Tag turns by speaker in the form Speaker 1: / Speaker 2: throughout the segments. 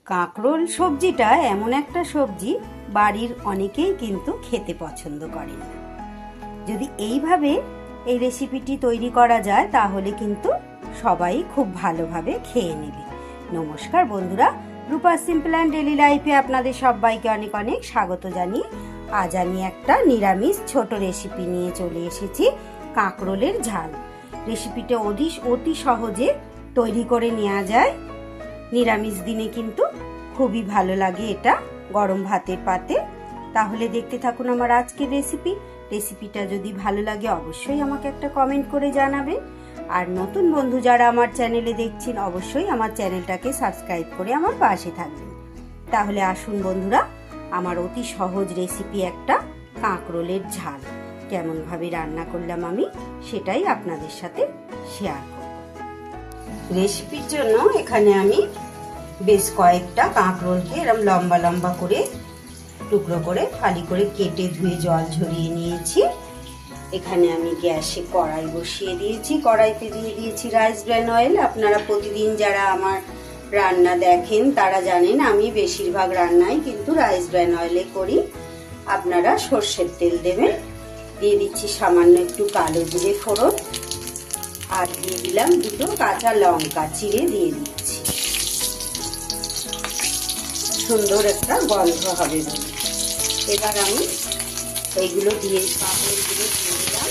Speaker 1: কাঁকরোল সবজিটা এমন একটা সবজি বাড়ির অনেকেই কিন্তু খেতে পছন্দ করেন। যদি এইভাবে এই রেসিপিটি তৈরি করা যায় তাহলে কিন্তু সবাই খুব ভালোভাবে খেয়ে নেবে। নমস্কার বন্ধুরা, রূপা সিম্পল অ্যান্ড ডেলি লাইফে আপনাদের সবাইকে অনেক অনেক স্বাগত জানিয়ে আজ আমি একটা নিরামিষ ছোট রেসিপি নিয়ে চলে এসেছি, কাঁকরোলের ঝাল। রেসিপিটা অতি সহজে তৈরি করে নেওয়া যায়। নিরামিষ দিনে কিন্তু খুবই ভালো লাগে এটা গরম ভাতের পাতে। তাহলে দেখতে থাকুন আমার আজকের রেসিপিটা যদি ভালো লাগে অবশ্যই আমাকে একটা কমেন্ট করে জানাবেন। আর নতুন বন্ধু যারা আমার চ্যানেলে দেখছেন অবশ্যই আমার চ্যানেলটাকে সাবস্ক্রাইব করে আমার পাশে থাকবেন। তাহলে আসুন বন্ধুরা, আমার অতি সহজ রেসিপি একটা কাঁকরোলের ঝাল কেমনভাবে রান্না করলাম আমি সেটাই আপনাদের সাথে শেয়ার করব। রেসিপির জন্য এখানে আমি বেশ কয়েকটা কাঁকরোলকে এরকম লম্বা লম্বা করে টুকরো করে ফালি করে কেটে ধুয়ে জল ঝরিয়ে নিয়েছি। এখানে আমি গ্যাসে কড়াই বসিয়ে দিয়েছি, কড়াইতে দিয়ে দিয়েছি রাইস ব্র্যান অয়েল। আপনারা প্রতিদিন যারা আমার রান্না দেখেন তারা জানেন আমি বেশিরভাগ রান্নাই কিন্তু রাইস ব্র্যান অয়েলে করি। আপনারা সর্ষের তেল দেবেন। দিয়ে দিচ্ছি সামান্য একটু কালো জিরে ফোড়ন, আর দিয়ে দিলাম দুটো কাঁচা লঙ্কা চিড়ে দিয়ে দিচ্ছি। সুন্দর একটা গন্ধ হবে বলে এবার আমি এইগুলো দিয়ে কাঁকরোলগুলো দিয়ে দিলাম।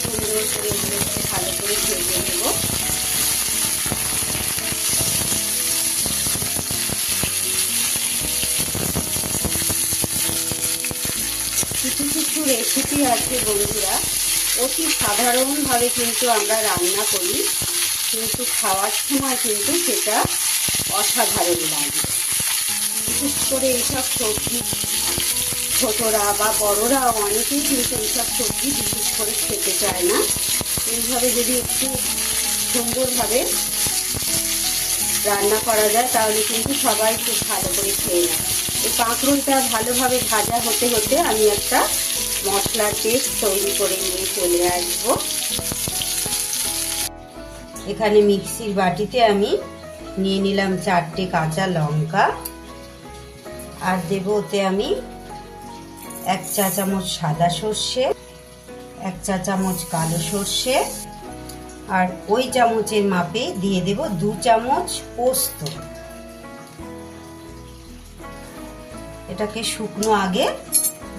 Speaker 1: সুন্দর করে এগুলো একটু ভালো করে ভেজে নেব। কিছু কিছু রেসিপি আছে বন্ধুরা, অতি সাধারণভাবে কিন্তু আমরা রান্না করি, কিন্তু খাওয়ার সময় কিন্তু সেটা অসাধারণ লাগে। বিশেষ করে এইসব সবজি ছোটরা বা বড়রা অনেকেই কিন্তু এইসব সবজি বিশেষ করে খেতে চায় না। এইভাবে যদি একটু সুন্দরভাবে রান্না করা যায় তাহলে কিন্তু সবাই খুব ভালো করে খেয়ে নেয়। এই কাঁকরোলটা ভালোভাবে ভাজা হতে হতে আমি একটা মশলার পেস্ট তৈরি করে নিয়ে চলে আসবো। এখানে মিক্সির বাটিতে আমি নিয়ে নিলাম 4টে কাঁচা লঙ্কা, আর দেব ওতে আমি 1 চা চামচ সাদা সর্ষে, 1 চা চামচ কালো সর্ষে, আর ওই চামচের মাপে দিয়ে দেব 2 চামচ পোস্ত। এটাকে শুকনো আগে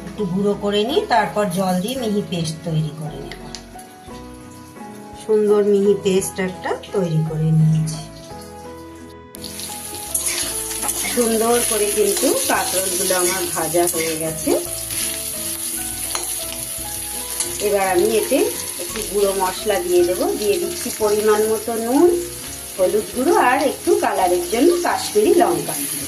Speaker 1: একটু গুঁড়ো করে নিই, তারপর জল দিয়ে মিহি পেস্ট তৈরি করে নেব। সুন্দর মিহি পেস্ট একটা তৈরি করে নিয়েছি। সুন্দর করে কিন্তু কাঁকরোলগুলো আমার ভাজা হয়ে গেছে। এবার আমি এতে একটু গুঁড়ো মশলা দিয়ে দেবো। দিয়ে দিচ্ছি পরিমাণ মতো নুন, হলুদ গুঁড়ো আর একটু কালারের জন্য কাশ্মীরি লঙ্কা গুঁড়ো।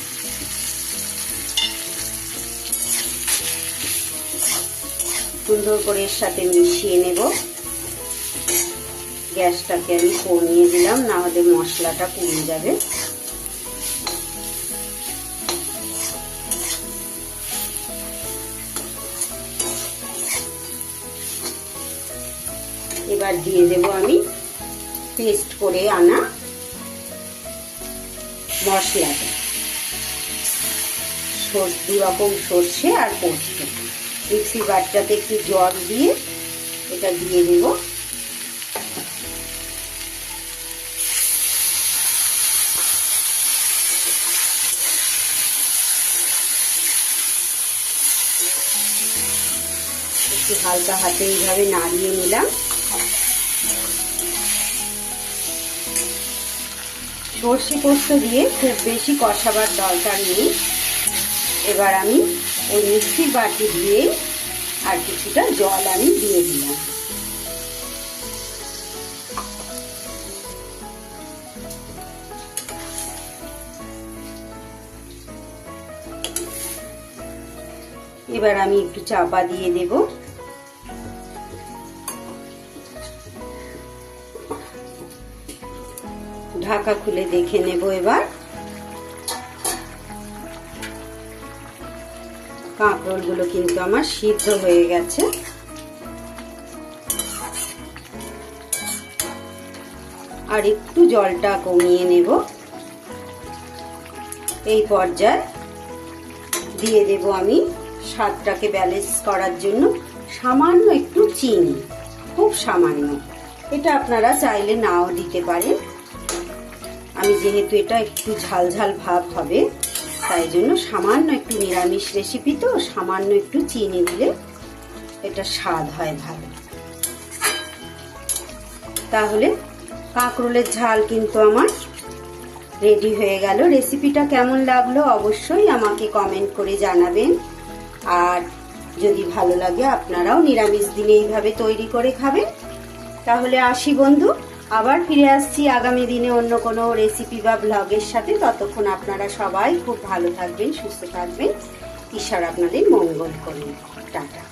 Speaker 1: সুন্দর করে এর সাথে মিশিয়ে নেব। গ্যাসটাকে আমি কমিয়ে দিলাম, না হলে মশলাটা পুড়ে যাবে। এবার দিয়ে দেব আমি পেস্ট করে আনা মশলাটা, 2 রকম সর্ষে আর পোস্ত। মিক্সি বাটটাতে একটু জল দিয়ে এটা দিয়ে দেব। একটু হালকা হাতে এইভাবে নাড়িয়ে নিলাম। সর্ষে পোস্ত দিয়ে খুব বেশি কষাবার দরকার নেই। এবার আমি ওই মিক্সির বাটি দিয়ে আর কিছুটা জল আমি দিয়ে দিলাম। এবার আমি একটু চাপা দিয়ে দেব। ঢাকা খুলে দেখে নেব। এবার কাঁকরোলগুলো কিন্তু আমার সিদ্ধ হয়ে গেছে। আর একটু জলটা কমিয়ে নেব। এই পর্যায়ে দিয়ে দেব আমি স্বাদটাকে ব্যালেন্স করার জন্য সামান্য একটু চিনি, খুব সামান্য। এটা আপনারা চাইলে নাও দিতে পারেন। আমি যেহেতু এটা একটু ঝাল ঝাল ভাব হবে, তাই জন্য সামান্য একটু, নিরামিষ রেসিপি তো সামান্য একটু চিনি দিলে এটা স্বাদ হয় ভালো। তাহলে কাঁকরোলের ঝাল কিন্তু আমার রেডি হয়ে গেল। রেসিপিটা কেমন লাগলো অবশ্যই আমাকে কমেন্ট করে জানাবেন। আর যদি ভালো লাগে আপনারাও নিরামিষ দিনে এইভাবে তৈরি করে খাবেন। তাহলে আসি বন্ধু, আবার ফিরে আসছি আগামী দিনে অন্য কোনো রেসিপি বা ব্লগের সাথে। ততক্ষণ আপনারা সবাই খুব ভালো থাকবেন, সুস্থ থাকবেন। ঈশ্বর আপনাদের মঙ্গল করুন। টাটা।